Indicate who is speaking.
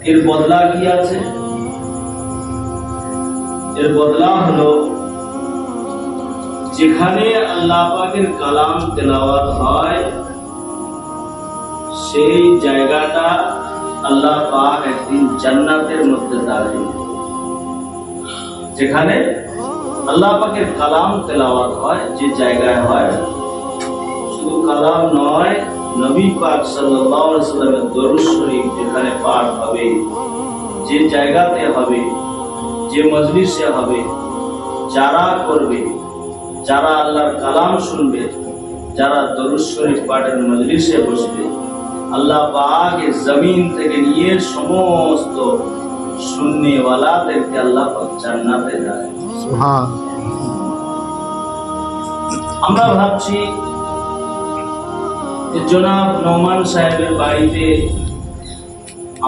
Speaker 1: এর বদলা কি আছে? এর বদলা হলো যেখানে আল্লাহ পাকের কালাম তেলাওয়াত হয় সেই জায়গাটা আল্লাহ পাক একদিন জান্নাতের মধ্যে দাঁড়িয়ে, যেখানে আল্লাহ পাকের কালাম তেলাওয়াত হয় যে জায়গায় হয়, শুধু কালাম নয়, নবী পাক সাল্লাল্লাহু আলাইহি ওয়াসাল্লামের দরুদ শরীফ যেখানে পাঠ হবে, যে জায়গাতে হবে, যে মজলিসে হবে, যারা করবে, যারা আল্লাহর কালাম শুনবে, যারা দরুদ শরীফ পাঠের মজলিসে বসবে, আল্লাহ পাক এই জমিন থেকে নিয়ে সমস্ত শুননেওয়ালাদেরকে আল্লাহ পাক জান্নাতে দেয়। সুবহান। আমরা ভাবছি যে জনাব নোমান সাহেবের বাড়িতে